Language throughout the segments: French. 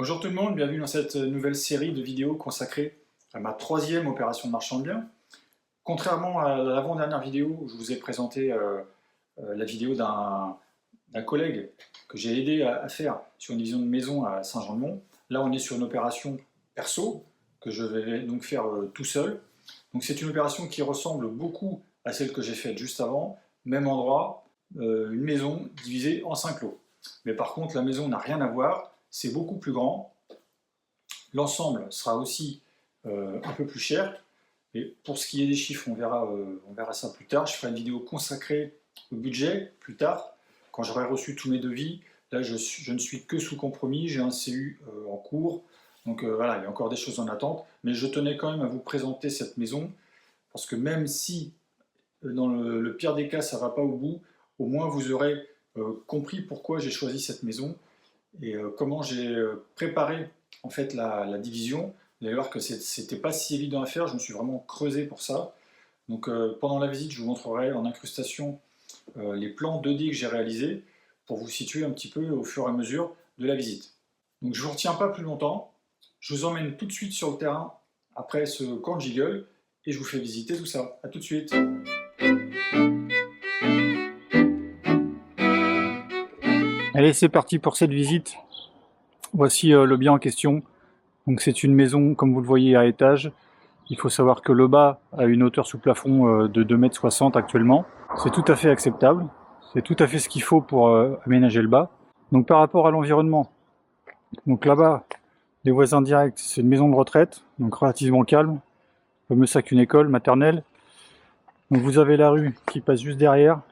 Bonjour tout le monde, bienvenue dans cette nouvelle série de vidéos consacrée à ma troisième opération de marchand de biens. Contrairement à l'avant-dernière vidéo où je vous ai présenté la vidéo d'un collègue que j'ai aidé à faire sur une division de maison à Saint-Jean-de-Mont, là on est sur une opération perso que je vais donc faire tout seul. Donc c'est une opération qui ressemble beaucoup à celle que j'ai faite juste avant, même endroit, une maison divisée en 5 lots. Mais par contre la maison n'a rien à voir. C'est beaucoup plus grand, l'ensemble sera aussi un peu plus cher, et pour ce qui est des chiffres, on verra ça plus tard. Je ferai une vidéo consacrée au budget plus tard, quand j'aurai reçu tous mes devis. Là, je ne suis que sous compromis, j'ai un CU en cours, donc voilà, il y a encore des choses en attente, mais je tenais quand même à vous présenter cette maison, parce que même si dans le pire des cas, ça ne va pas au bout, au moins vous aurez compris pourquoi j'ai choisi cette maison, et comment j'ai préparé en fait la division. Vous allez voir que c'était pas si évident à faire, je me suis vraiment creusé pour ça. Donc pendant la visite, je vous montrerai en incrustation les plans 2D que j'ai réalisés pour vous situer un petit peu au fur et à mesure de la visite. Donc je ne vous retiens pas plus longtemps, je vous emmène tout de suite sur le terrain après ce camp de gigueule et je vous fais visiter tout ça. A tout de suite. Allez, c'est parti pour cette visite. Voici le bien en question. Donc c'est une maison, comme vous le voyez, à étage. Il faut savoir que le bas a une hauteur sous plafond de 2,60 m actuellement. C'est tout à fait acceptable. C'est tout à fait ce qu'il faut pour aménager le bas. Donc par rapport à l'environnement, donc là-bas, les voisins directs, c'est une maison de retraite, donc relativement calme, comme ça qu'une école maternelle. Donc vous avez la rue qui passe juste derrière.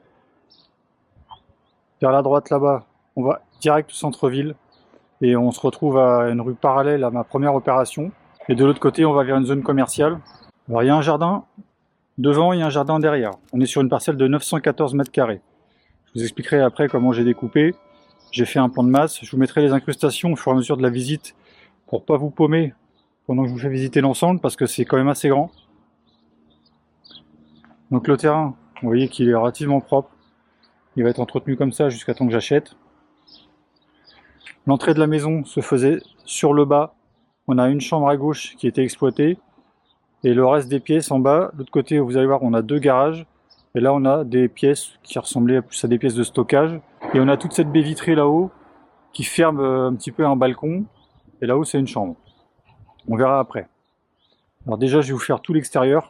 Vers la droite là-bas, on va direct au centre-ville et on se retrouve à une rue parallèle à ma première opération. Et de l'autre côté, on va vers une zone commerciale. Alors il y a un jardin devant, il y a un jardin derrière. On est sur une parcelle de 914 mètres carrés. Je vous expliquerai après comment j'ai découpé. J'ai fait un plan de masse. Je vous mettrai les incrustations au fur et à mesure de la visite pour pas vous paumer pendant que je vous fais visiter l'ensemble parce que c'est quand même assez grand. Donc le terrain, vous voyez qu'il est relativement propre. Il va être entretenu comme ça jusqu'à temps que j'achète. L'entrée de la maison se faisait sur le bas. On a une chambre à gauche qui était exploitée. Et le reste des pièces en bas, de l'autre côté, vous allez voir, on a deux garages. Et là, on a des pièces qui ressemblaient plus à des pièces de stockage. Et on a toute cette baie vitrée là-haut qui ferme un petit peu un balcon. Et là-haut, c'est une chambre. On verra après. Alors déjà, je vais vous faire tout l'extérieur.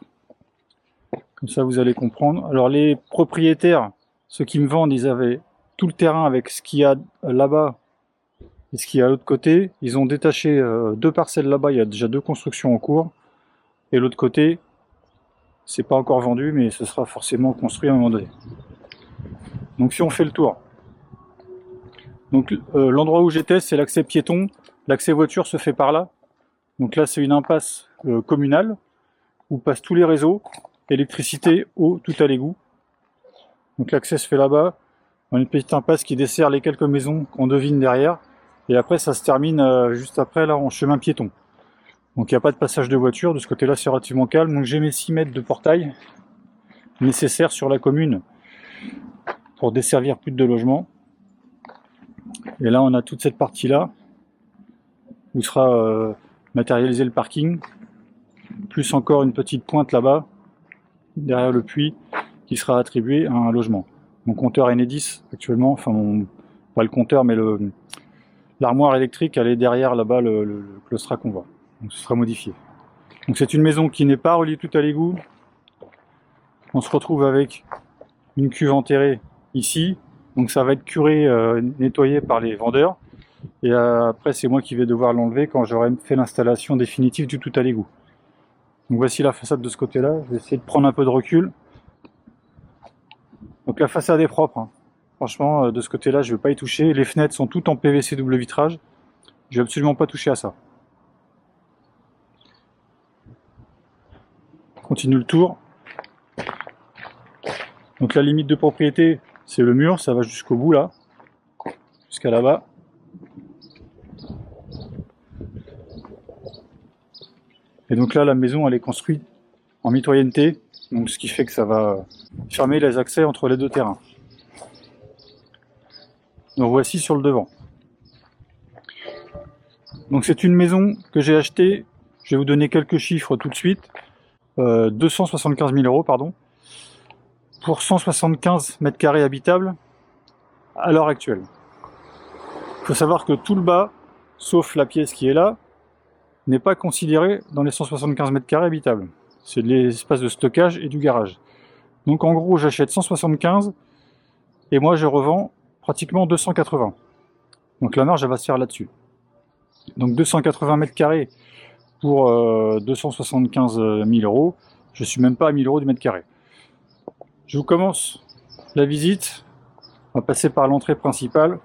Comme ça, vous allez comprendre. Alors les propriétaires, ceux qui me vendent, ils avaient tout le terrain avec ce qu'il y a là-bas et ce qu'il y a à l'autre côté. Ils ont détaché deux parcelles là-bas. Il y a déjà deux constructions en cours. Et l'autre côté, c'est pas encore vendu, mais ce sera forcément construit à un moment donné. Donc si on fait le tour, donc l'endroit où j'étais, c'est l'accès piéton. L'accès voiture se fait par là. Donc là, c'est une impasse communale où passent tous les réseaux, électricité, eau, tout à l'égout. Donc l'accès se fait là-bas. On a une petite impasse qui dessert les quelques maisons qu'on devine derrière. Et après, ça se termine juste après, là, en chemin piéton. Donc il n'y a pas de passage de voiture, de ce côté-là c'est relativement calme. Donc j'ai mes 6 mètres de portail nécessaires sur la commune pour desservir plus de logements. Et là on a toute cette partie-là où sera matérialisé le parking, plus encore une petite pointe là-bas, derrière le puits, qui sera attribuée à un logement. Mon compteur Enedis actuellement, enfin pas le compteur mais l'armoire électrique elle est derrière là-bas le claustrat qu'on voit. Donc ce sera modifié. Donc c'est une maison qui n'est pas reliée tout à l'égout. On se retrouve avec une cuve enterrée ici. Donc ça va être curé, nettoyé par les vendeurs. Et après c'est moi qui vais devoir l'enlever quand j'aurai fait l'installation définitive du tout à l'égout. Donc voici la façade de ce côté-là. Je vais essayer de prendre un peu de recul. Donc la façade est propre, hein. Franchement, de ce côté-là, je ne vais pas y toucher. Les fenêtres sont toutes en PVC double vitrage. Je vais absolument pas toucher à ça. Continue le tour. Donc la limite de propriété, c'est le mur, ça va jusqu'au bout là, jusqu'à là-bas. Et donc là, la maison, elle est construite en mitoyenneté, donc ce qui fait que ça va fermer les accès entre les deux terrains. Donc voici sur le devant. Donc c'est une maison que j'ai achetée, je vais vous donner quelques chiffres tout de suite, 275 000 euros, pardon, pour 175 mètres carrés habitables à l'heure actuelle. Il faut savoir que tout le bas, sauf la pièce qui est là, n'est pas considéré dans les 175 mètres carrés habitables. C'est de l'espace de stockage et du garage. Donc en gros, j'achète 175 et moi je revends pratiquement 280. Donc la marge, elle va se faire là-dessus. Donc 280 mètres carrés pour 275 000 euros. Je suis même pas à 1000 euros du mètre carré. Je vous commence la visite. On va passer par l'entrée principale.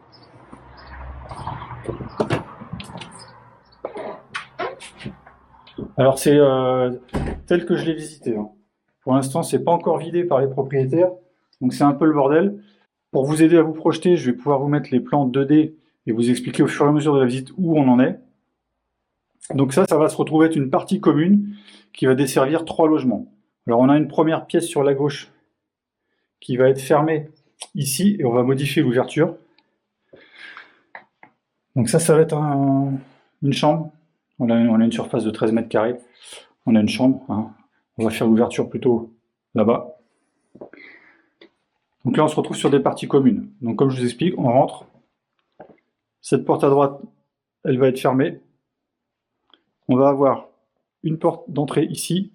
Alors c'est tel que je l'ai visité. Hein. Pour l'instant, c'est pas encore vidé par les propriétaires, donc c'est un peu le bordel. Pour vous aider à vous projeter, je vais pouvoir vous mettre les plans 2D et vous expliquer au fur et à mesure de la visite où on en est. Donc ça va se retrouver être une partie commune qui va desservir 3 logements. Alors on a une première pièce sur la gauche qui va être fermée ici et on va modifier l'ouverture. Donc ça va être une chambre. On a une surface de 13 mètres carrés. On a une chambre. Hein. On va faire l'ouverture plutôt là-bas. Donc là, on se retrouve sur des parties communes. Donc comme je vous explique, on rentre. Cette porte à droite, elle va être fermée. On va avoir une porte d'entrée ici.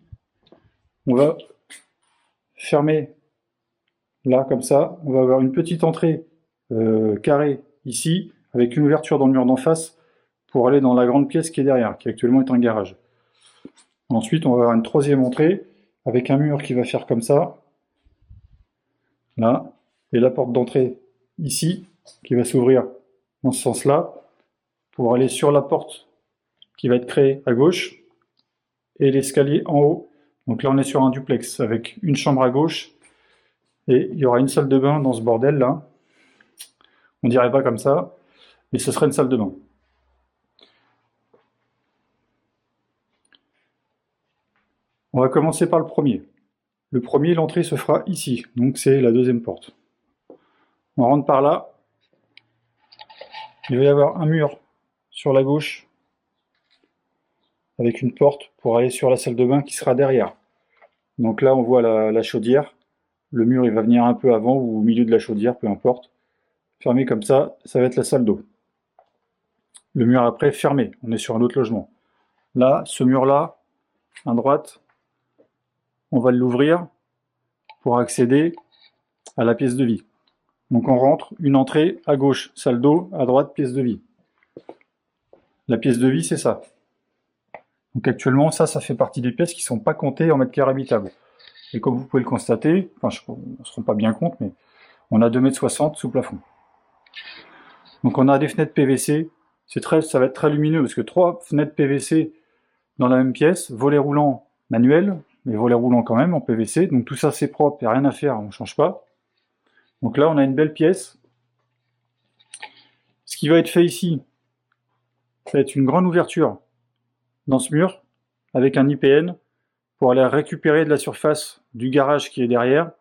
On va fermer là, comme ça. On va avoir une petite entrée carrée ici, avec une ouverture dans le mur d'en face pour aller dans la grande pièce qui est derrière, qui actuellement est un garage. Ensuite, on va avoir une troisième entrée avec un mur qui va faire comme ça, là, et la porte d'entrée ici, qui va s'ouvrir dans ce sens-là, pour aller sur la porte qui va être créée à gauche, et l'escalier en haut. Donc là, on est sur un duplex avec une chambre à gauche, et il y aura une salle de bain dans ce bordel-là. On dirait pas comme ça, mais ce serait une salle de bain. On va commencer par le premier. Le premier, l'entrée se fera ici, donc c'est la deuxième porte. On rentre par là. Il va y avoir un mur sur la gauche avec une porte pour aller sur la salle de bain qui sera derrière. Donc là, on voit la chaudière. Le mur, il va venir un peu avant ou au milieu de la chaudière, peu importe. Fermé comme ça va être la salle d'eau. Le mur après, fermé. On est sur un autre logement. Là, ce mur-là, à droite, on va l'ouvrir pour accéder à la pièce de vie. Donc on rentre, une entrée à gauche, salle d'eau, à droite, pièce de vie. La pièce de vie, c'est ça. Donc actuellement, ça fait partie des pièces qui ne sont pas comptées en mètres carrés habitables. Et comme vous pouvez le constater, enfin, on ne se rend pas bien compte, mais on a 2,60 m sous plafond. Donc on a des fenêtres PVC, ça va être très lumineux, parce que 3 fenêtres PVC dans la même pièce, volets roulants manuels, mais volets roulants quand même en PVC, donc tout ça c'est propre, il n'y a rien à faire, on ne change pas. Donc là on a une belle pièce. Ce qui va être fait ici, ça va être une grande ouverture dans ce mur, avec un IPN, pour aller récupérer de la surface du garage qui est derrière,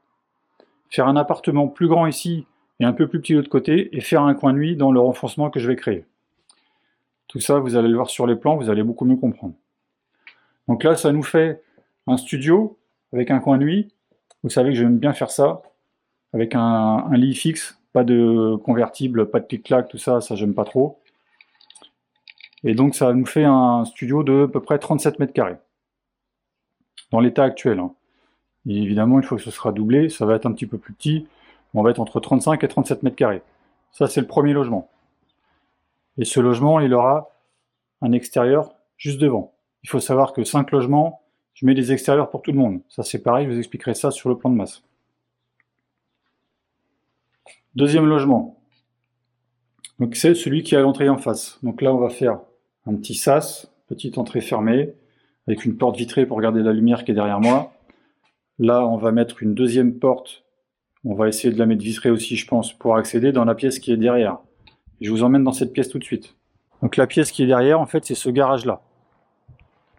faire un appartement plus grand ici et un peu plus petit de l'autre côté, et faire un coin nuit dans le renfoncement que je vais créer. Tout ça, vous allez le voir sur les plans, vous allez beaucoup mieux comprendre. Donc là, ça nous fait un studio avec un coin nuit. Vous savez que j'aime bien faire ça, avec un lit fixe, pas de convertible, pas de clic-clac, tout ça, ça j'aime pas trop. Et donc ça nous fait un studio de à peu près 37 mètres carrés, dans l'état actuel. Hein. Et évidemment, une fois que ce sera doublé, ça va être un petit peu plus petit, on va être entre 35 et 37 mètres carrés. Ça, c'est le premier logement. Et ce logement, il aura un extérieur juste devant. Il faut savoir que 5 logements, je mets des extérieurs pour tout le monde. Ça, c'est pareil, je vous expliquerai ça sur le plan de masse. Deuxième logement. Donc c'est celui qui est à l'entrée en face. Donc là, on va faire un petit sas, petite entrée fermée, avec une porte vitrée pour regarder la lumière qui est derrière moi. Là, on va mettre une deuxième porte. On va essayer de la mettre vitrée aussi, je pense, pour accéder dans la pièce qui est derrière. Et je vous emmène dans cette pièce tout de suite. Donc la pièce qui est derrière, en fait, c'est ce garage-là.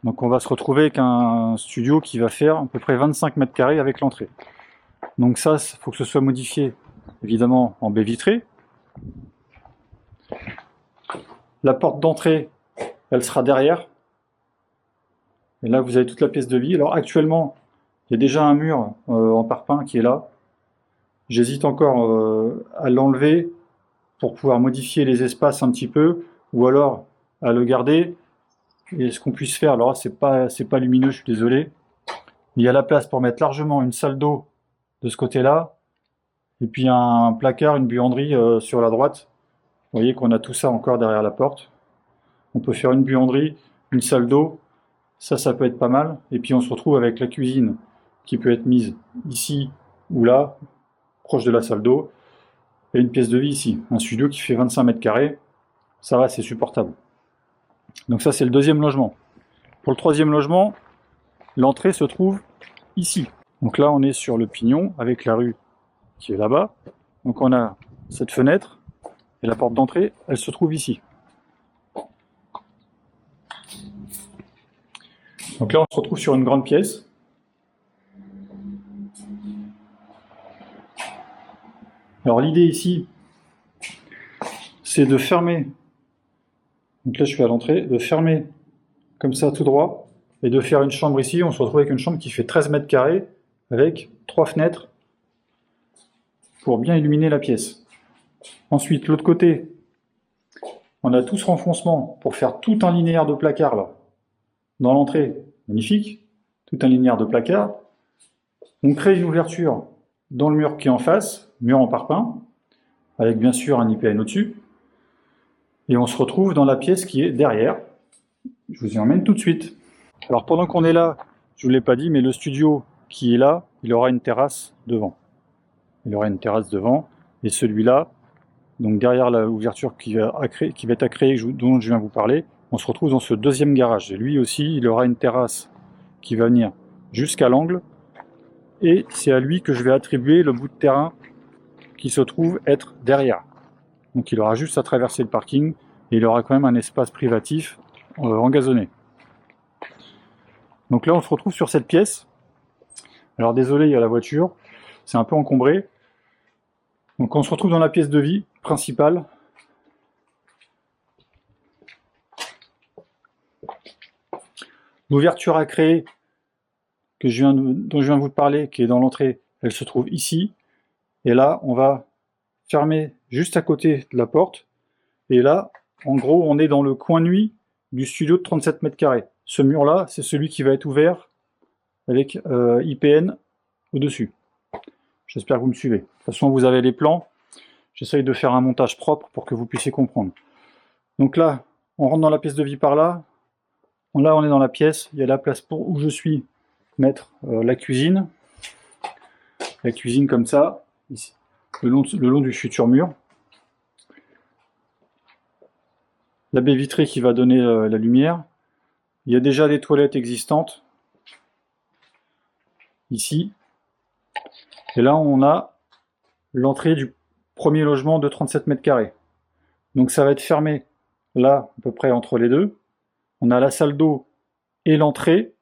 Donc on va se retrouver avec un studio qui va faire à peu près 25 mètres carrés avec l'entrée. Donc ça, il faut que ce soit modifié, évidemment, en baie vitrée. La porte d'entrée, elle sera derrière. Et là, vous avez toute la pièce de vie. Alors actuellement, il y a déjà un mur en parpaing qui est là. J'hésite encore à l'enlever pour pouvoir modifier les espaces un petit peu, ou alors à le garder. Et ce qu'on puisse faire, alors là, c'est pas lumineux, je suis désolé. Il y a la place pour mettre largement une salle d'eau de ce côté-là, et puis un placard, une buanderie sur la droite. Vous voyez qu'on a tout ça encore derrière la porte. On peut faire une buanderie, une salle d'eau, ça peut être pas mal. Et puis on se retrouve avec la cuisine qui peut être mise ici ou là, proche de la salle d'eau, et une pièce de vie ici. Un studio qui fait 25 mètres carrés, ça va, c'est supportable. Donc ça, c'est le deuxième logement. Pour le troisième logement, l'entrée se trouve ici. Donc là, on est sur le pignon avec la rue qui est là-bas. Donc on a cette fenêtre et la porte d'entrée, elle se trouve ici. Donc là, on se retrouve sur une grande pièce. Alors l'idée ici, c'est de fermer. Donc là, je suis à l'entrée, de fermer comme ça tout droit et de faire une chambre ici. On se retrouve avec une chambre qui fait 13 mètres carrés avec 3 fenêtres pour bien illuminer la pièce. Ensuite, l'autre côté, on a tout ce renfoncement pour faire tout un linéaire de placard là. Dans l'entrée, magnifique, tout un linéaire de placard. On crée une ouverture dans le mur qui est en face, mur en parpaing, avec bien sûr un IPN au-dessus. Et on se retrouve dans la pièce qui est derrière. Je vous y emmène tout de suite. Alors pendant qu'on est là, je ne vous l'ai pas dit, mais le studio qui est là, il aura une terrasse devant. Il aura une terrasse devant, et celui-là, donc derrière l'ouverture qui va être à créer, dont je viens vous parler, on se retrouve dans ce deuxième garage. Et lui aussi, il aura une terrasse qui va venir jusqu'à l'angle, et c'est à lui que je vais attribuer le bout de terrain qui se trouve être derrière. Donc il aura juste à traverser le parking, et il aura quand même un espace privatif engazonné. Donc là, on se retrouve sur cette pièce. Alors désolé, il y a la voiture, c'est un peu encombré. Donc on se retrouve dans la pièce de vie principale. L'ouverture à créer dont je viens de vous parler, qui est dans l'entrée, elle se trouve ici. Et là, on va fermer juste à côté de la porte. Et là, en gros, on est dans le coin nuit du studio de 37 mètres carrés. Ce mur-là, c'est celui qui va être ouvert avec IPN au-dessus. J'espère que vous me suivez. De toute façon, vous avez les plans. J'essaye de faire un montage propre pour que vous puissiez comprendre. Donc là, on rentre dans la pièce de vie par là. Là, on est dans la pièce. Il y a la place pour où je suis mettre la cuisine. La cuisine comme ça, ici, le long du futur mur. La baie vitrée qui va donner la lumière. Il y a déjà des toilettes existantes. Ici. Et là, on a l'entrée du premier logement de 37 mètres carrés. Donc ça va être fermé là, à peu près entre les deux. On a la salle d'eau et l'entrée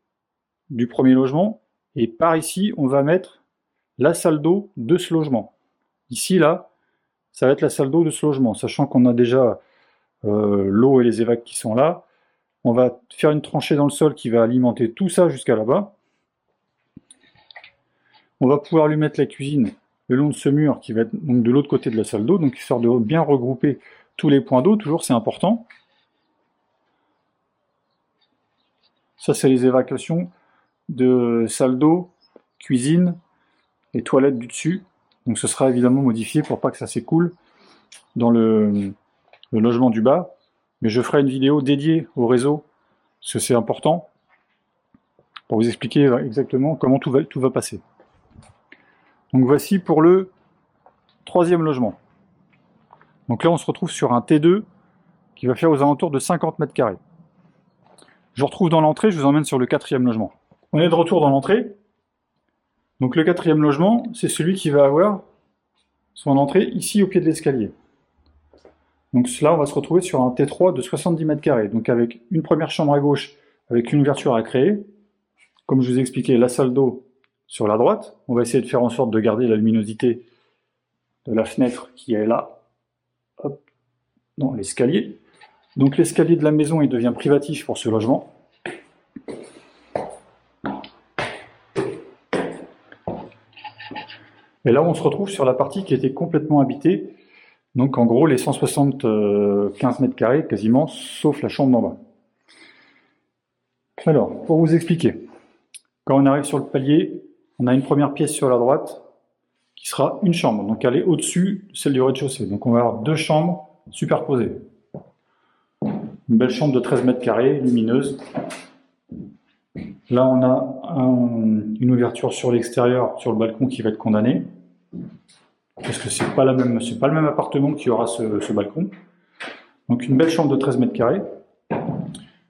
du premier logement. Et par ici, on va mettre la salle d'eau de ce logement. Ici, là, ça va être la salle d'eau de ce logement. Sachant qu'on a déjà l'eau et les évacs qui sont là. On va faire une tranchée dans le sol qui va alimenter tout ça jusqu'à là-bas. On va pouvoir lui mettre la cuisine le long de ce mur qui va être donc de l'autre côté de la salle d'eau, donc histoire de bien regrouper tous les points d'eau, toujours c'est important. Ça c'est les évacuations de salle d'eau, cuisine et toilettes du dessus. Donc ce sera évidemment modifié pour pas que ça s'écoule dans le logement du bas. Mais je ferai une vidéo dédiée au réseau, parce que c'est important, pour vous expliquer exactement comment tout va passer. Donc voici pour le troisième logement. Donc là, on se retrouve sur un T2 qui va faire aux alentours de 50 mètres carrés. Je vous retrouve dans l'entrée, je vous emmène sur le quatrième logement. On est de retour dans l'entrée. Donc le quatrième logement, c'est celui qui va avoir son entrée ici au pied de l'escalier. Donc là, on va se retrouver sur un T3 de 70 mètres carrés. Donc avec une première chambre à gauche, avec une ouverture à créer. Comme je vous ai expliqué, la salle d'eau sur la droite. On va essayer de faire en sorte de garder la luminosité de la fenêtre qui est là, hop, dans l'escalier. Donc l'escalier de la maison, il devient privatif pour ce logement. Et là, on se retrouve sur la partie qui était complètement habitée. Donc en gros, les 175 mètres carrés quasiment, sauf la chambre d'en bas. Alors, pour vous expliquer, quand on arrive sur le palier, on a une première pièce sur la droite qui sera une chambre. Donc elle est au-dessus de celle du rez-de-chaussée. Donc on va avoir deux chambres superposées. Une belle chambre de 13 mètres carrés, lumineuse. Là, on a une ouverture sur l'extérieur, sur le balcon qui va être condamné. Parce que c'est pas le même appartement qui aura ce balcon. Donc une belle chambre de 13 mètres carrés.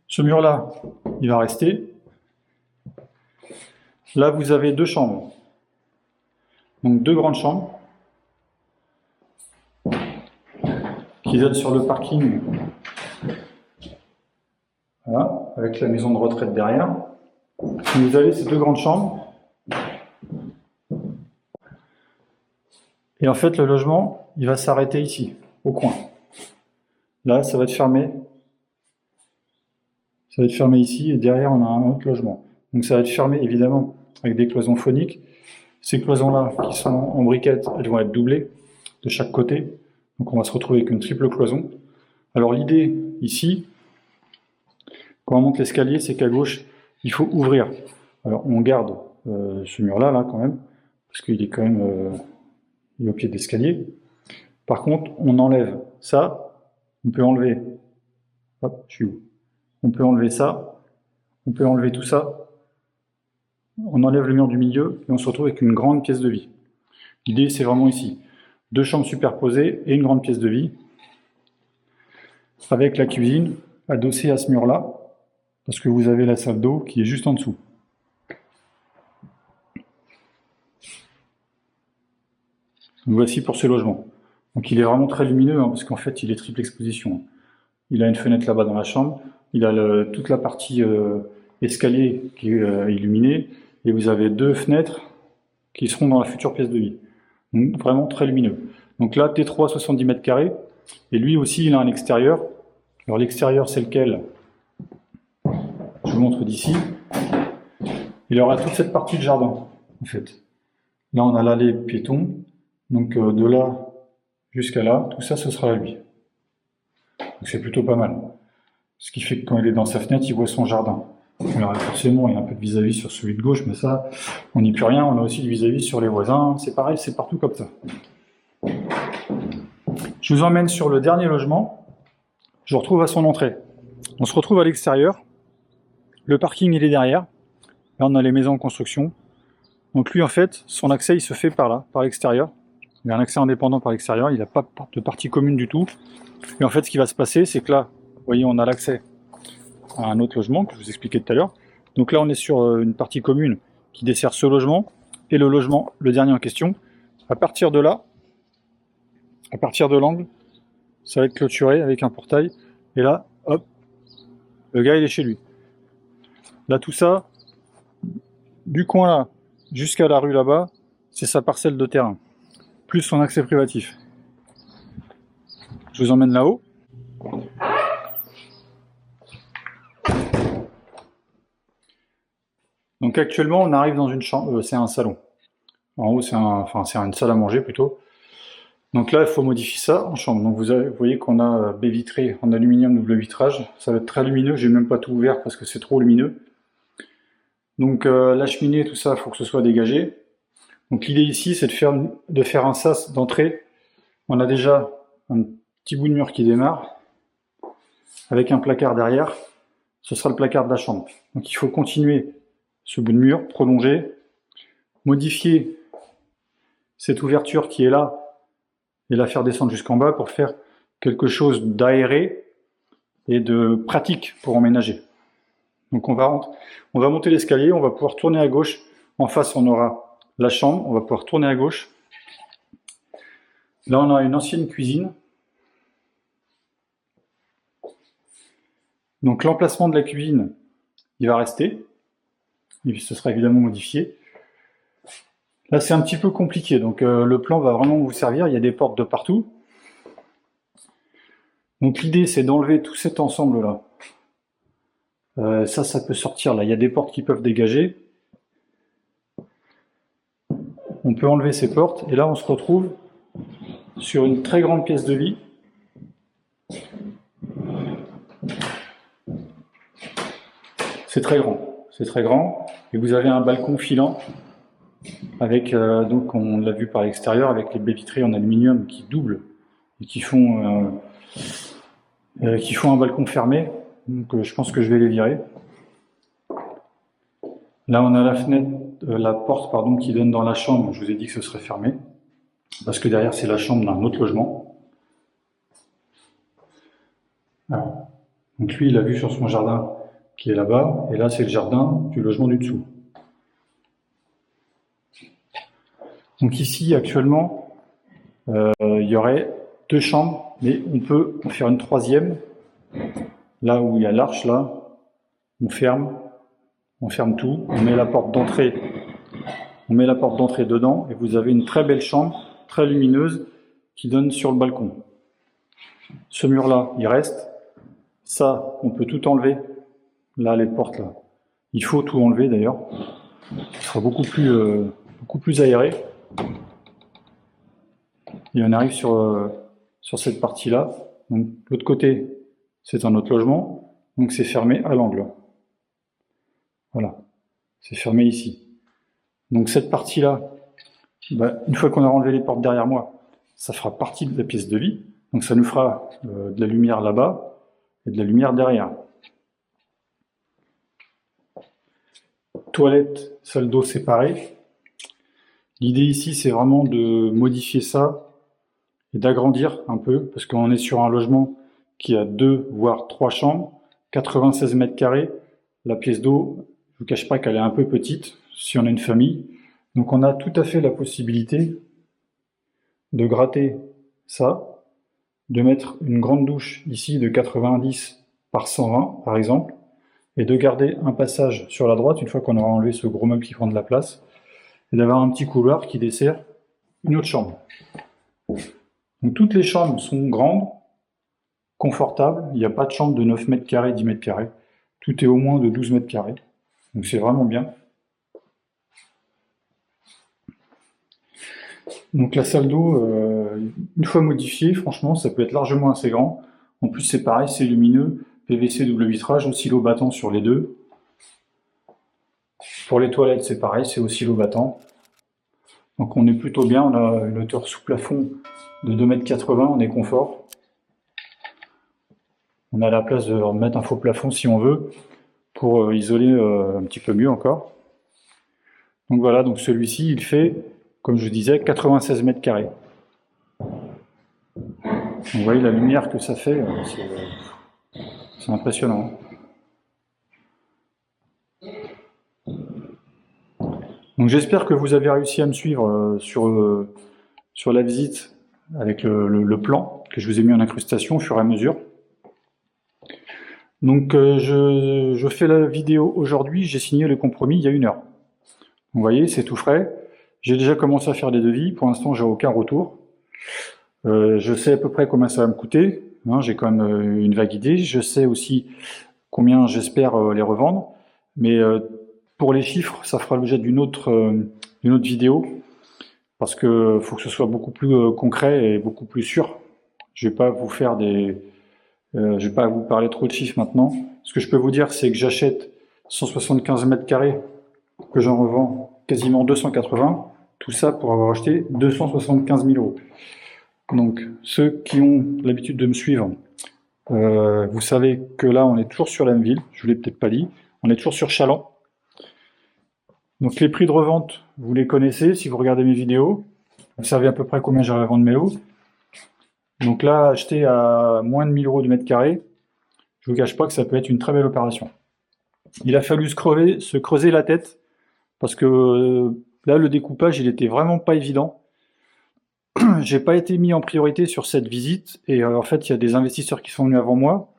Ce mur-là, il va rester. Là, vous avez deux chambres. Donc deux grandes chambres qui donnent sur le parking. Voilà, avec la maison de retraite derrière. Vous avez ces deux grandes chambres. Et en fait, le logement, il va s'arrêter ici, au coin. Là, ça va être fermé. Ça va être fermé ici, et derrière, on a un autre logement. Donc ça va être fermé, évidemment, avec des cloisons phoniques. Ces cloisons-là, qui sont en briquettes, elles vont être doublées de chaque côté. Donc on va se retrouver avec une triple cloison. Alors l'idée, ici, quand on monte l'escalier, c'est qu'à gauche, il faut ouvrir. Alors on garde ce mur-là, là, quand même, parce qu'il est quand même il est au pied de l'escalier. Par contre, on enlève ça, on peut enlever, hop, je suis où? On peut enlever ça, on peut enlever tout ça, on enlève le mur du milieu et on se retrouve avec une grande pièce de vie. L'idée, c'est vraiment ici. Deux chambres superposées et une grande pièce de vie, avec la cuisine adossée à ce mur-là, parce que vous avez la salle d'eau qui est juste en dessous. Donc voici pour ce logement. Donc il est vraiment très lumineux, hein, parce qu'en fait, il est triple exposition. Il a une fenêtre là-bas dans la chambre, il a toute la partie escalier qui est illuminée, et vous avez deux fenêtres qui seront dans la future pièce de vie. Donc vraiment très lumineux. Donc là, T3, 70 mètres carrés, et lui aussi, il a un extérieur. Alors l'extérieur, c'est lequel? Je vous montre d'ici. Il aura toute cette partie de jardin, en fait. Là, on a l'allée piéton, donc de là jusqu'à là, tout ça, ce sera à lui. Donc c'est plutôt pas mal. Ce qui fait que quand il est dans sa fenêtre, il voit son jardin. Alors forcément, il y a un peu de vis-à-vis sur celui de gauche, mais ça, on n'y peut rien. On a aussi du vis-à-vis sur les voisins. C'est pareil, c'est partout comme ça. Je vous emmène sur le dernier logement. Je vous retrouve à son entrée. On se retrouve à l'extérieur. Le parking, il est derrière. Là, on a les maisons en construction. Donc lui, en fait, son accès, il se fait par là, par l'extérieur. Il a un accès indépendant par l'extérieur. Il n'a pas de partie commune du tout. Et en fait, ce qui va se passer, c'est que là, vous voyez, on a l'accès à un autre logement que je vous expliquais tout à l'heure. Donc là, on est sur une partie commune qui dessert ce logement et le logement, le dernier en question. À partir de là, à partir de l'angle, ça va être clôturé avec un portail. Et là, hop, le gars, il est chez lui. Là, tout ça, du coin là jusqu'à la rue là-bas, c'est sa parcelle de terrain, plus son accès privatif. Je vous emmène là-haut. Donc actuellement, on arrive dans une chambre, c'est un salon. En haut, c'est une salle à manger plutôt. Donc là, il faut modifier ça en chambre. Donc vous voyez qu'on a baie vitrée en aluminium double vitrage. Ça va être très lumineux. J'ai même pas tout ouvert parce que c'est trop lumineux. Donc la cheminée, tout ça, il faut que ce soit dégagé. Donc l'idée ici, c'est de faire un sas d'entrée. On a déjà un petit bout de mur qui démarre avec un placard derrière. Ce sera le placard de la chambre. Donc il faut continuer ce bout de mur, prolonger, modifier cette ouverture qui est là et la faire descendre jusqu'en bas pour faire quelque chose d'aéré et de pratique pour emménager. Donc on va monter l'escalier, on va pouvoir tourner à gauche. En face, on aura la chambre, on va pouvoir tourner à gauche. Là, on a une ancienne cuisine. Donc l'emplacement de la cuisine, il va rester. Et puis ce sera évidemment modifié. Là, c'est un petit peu compliqué, donc le plan va vraiment vous servir. Il y a des portes de partout. Donc l'idée c'est d'enlever tout cet ensemble là. Ça peut sortir là, il y a des portes qui peuvent dégager. On peut enlever ces portes et là on se retrouve sur une très grande pièce de lit. C'est très grand et vous avez un balcon filant avec, donc on l'a vu par l'extérieur, avec les baies vitrées en aluminium qui doublent et qui font un balcon fermé. Donc je pense que je vais les virer. Là on a la fenêtre, la porte pardon, qui donne dans la chambre. Je vous ai dit que ce serait fermé parce que derrière c'est la chambre d'un autre logement. Voilà. Donc lui il a vu sur son jardin qui est là-bas et là c'est le jardin du logement du dessous. Donc ici actuellement il y aurait 2 chambres, mais on peut en faire une troisième. Là où il y a l'arche là, on ferme tout, on met la porte d'entrée dedans et vous avez une très belle chambre, très lumineuse, qui donne sur le balcon. Ce mur-là, il reste. Ça, on peut tout enlever. Là, les portes là. Il faut tout enlever d'ailleurs. Ce sera beaucoup plus aéré. Et on arrive sur cette partie-là. Donc l'autre côté, c'est un autre logement. Donc c'est fermé à l'angle. Voilà. C'est fermé ici. Donc cette partie-là, une fois qu'on a enlevé les portes derrière moi, ça fera partie de la pièce de vie. Donc ça nous fera de la lumière là-bas et de la lumière derrière. Toilette, salle d'eau séparée. L'idée ici, c'est vraiment de modifier ça et d'agrandir un peu, parce qu'on est sur un logement qui a 2 voire 3 chambres, 96 mètres carrés. La pièce d'eau, je ne vous cache pas qu'elle est un peu petite, si on a une famille. Donc on a tout à fait la possibilité de gratter ça, de mettre une grande douche ici de 90 par 120 par exemple, et de garder un passage sur la droite une fois qu'on aura enlevé ce gros meuble qui prend de la place, et d'avoir un petit couloir qui dessert une autre chambre. Donc toutes les chambres sont grandes, confortables, il n'y a pas de chambre de 9 mètres carrés, 10 mètres carrés, tout est au moins de 12 mètres carrés, donc c'est vraiment bien. Donc la salle d'eau, une fois modifiée, franchement, ça peut être largement assez grand. En plus, c'est pareil, c'est lumineux, PVC double vitrage, oscillo battant sur les deux. Pour les toilettes, c'est pareil, c'est oscillo battant. Donc on est plutôt bien, on a une hauteur sous plafond de 2,80 m, on est confort. On a la place de remettre un faux plafond si on veut, pour isoler un petit peu mieux encore. Donc voilà, donc celui-ci, il fait, comme je disais, 96 mètres carrés. Vous voyez la lumière que ça fait, c'est impressionnant. Donc j'espère que vous avez réussi à me suivre sur la visite avec le plan que je vous ai mis en incrustation au fur et à mesure. Donc je fais la vidéo aujourd'hui, j'ai signé le compromis il y a 1 heure. Vous voyez, c'est tout frais. J'ai déjà commencé à faire des devis, pour l'instant j'ai aucun retour. Je sais à peu près combien ça va me coûter, hein, j'ai quand même une vague idée. Je sais aussi combien j'espère les revendre, mais pour les chiffres, ça fera l'objet d'une autre vidéo, parce que faut que ce soit beaucoup plus concret et beaucoup plus sûr. Je vais pas vous faire je vais pas vous parler trop de chiffres maintenant. Ce que je peux vous dire, c'est que j'achète 175 mètres carrés, que j'en revends quasiment 280, tout ça pour avoir acheté 275 000 euros. Donc ceux qui ont l'habitude de me suivre, vous savez que là on est toujours sur la même ville, je vous l'ai peut-être pas dit, on est toujours sur Chaland. Donc les prix de revente, vous les connaissez si vous regardez mes vidéos, vous savez à peu près combien j'arrive à vendre mes lots. Donc là, acheter à moins de 1000 euros du mètre carré, je ne vous cache pas que ça peut être une très belle opération. Il a fallu se creuser la tête, parce que là le découpage il était vraiment pas évident. J'ai pas été mis en priorité sur cette visite, et en fait il y a des investisseurs qui sont venus avant moi,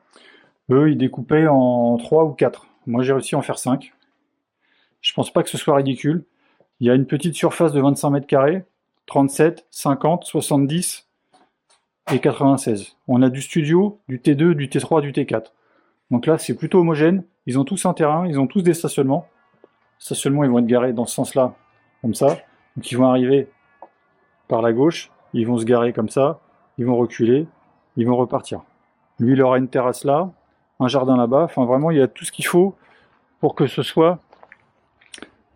eux ils découpaient en 3 ou 4. Moi j'ai réussi à en faire 5. Je pense pas que ce soit ridicule. Il y a une petite surface de 25 mètres carrés, 37, 50, 70. et 96. On a du studio, du T2, du T3, du T4. Donc là, c'est plutôt homogène. Ils ont tous un terrain, ils ont tous des stationnements. Les stationnements, ils vont être garés dans ce sens-là, comme ça. Donc ils vont arriver par la gauche, ils vont se garer comme ça, ils vont reculer, ils vont repartir. Lui, il aura une terrasse là, un jardin là-bas. Enfin, vraiment, il y a tout ce qu'il faut pour que ce soit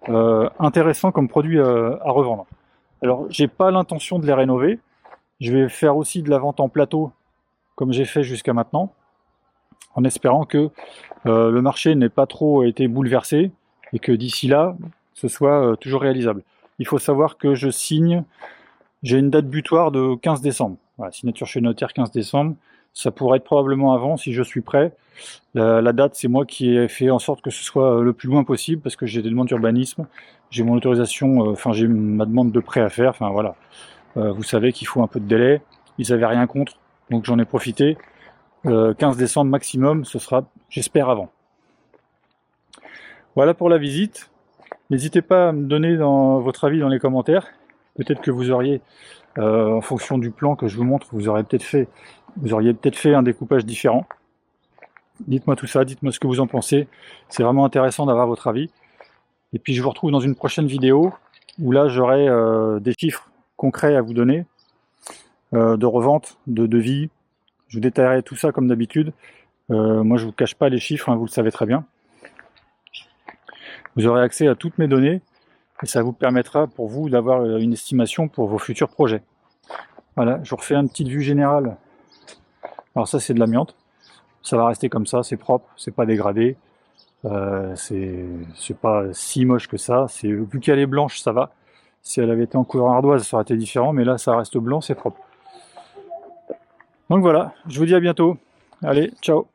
intéressant comme produit à revendre. Alors, j'ai pas l'intention de les rénover. Je vais faire aussi de la vente en plateau, comme j'ai fait jusqu'à maintenant, en espérant que le marché n'ait pas trop été bouleversé et que d'ici là, ce soit toujours réalisable. Il faut savoir que je signe, j'ai une date butoir de 15 décembre. Voilà, signature chez le notaire 15 décembre. Ça pourrait être probablement avant si je suis prêt. La date, c'est moi qui ai fait en sorte que ce soit le plus loin possible parce que j'ai des demandes d'urbanisme, j'ai mon autorisation, enfin j'ai ma demande de prêt à faire, enfin voilà. Vous savez qu'il faut un peu de délai, ils n'avaient rien contre, donc j'en ai profité. 15 décembre maximum, ce sera, j'espère, avant. Voilà pour la visite. N'hésitez pas à me donner votre avis dans les commentaires. Peut-être que vous auriez, en fonction du plan que je vous montre, vous auriez peut-être fait un découpage différent. Dites-moi tout ça, dites-moi ce que vous en pensez. C'est vraiment intéressant d'avoir votre avis. Et puis je vous retrouve dans une prochaine vidéo où là j'aurai des chiffres concrets à vous donner, de revente, de devis. Je vous détaillerai tout ça comme d'habitude. Moi je ne vous cache pas les chiffres, hein, vous le savez très bien. Vous aurez accès à toutes mes données et ça vous permettra pour vous d'avoir une estimation pour vos futurs projets. Voilà, je vous refais une petite vue générale. Alors ça c'est de l'amiante. Ça va rester comme ça, c'est propre, c'est pas dégradé. C'est pas si moche que ça. Vu qu'elle est blanche, ça va. Si elle avait été en couleur ardoise, ça aurait été différent, mais là, ça reste blanc, c'est propre. Donc voilà, je vous dis à bientôt. Allez, ciao!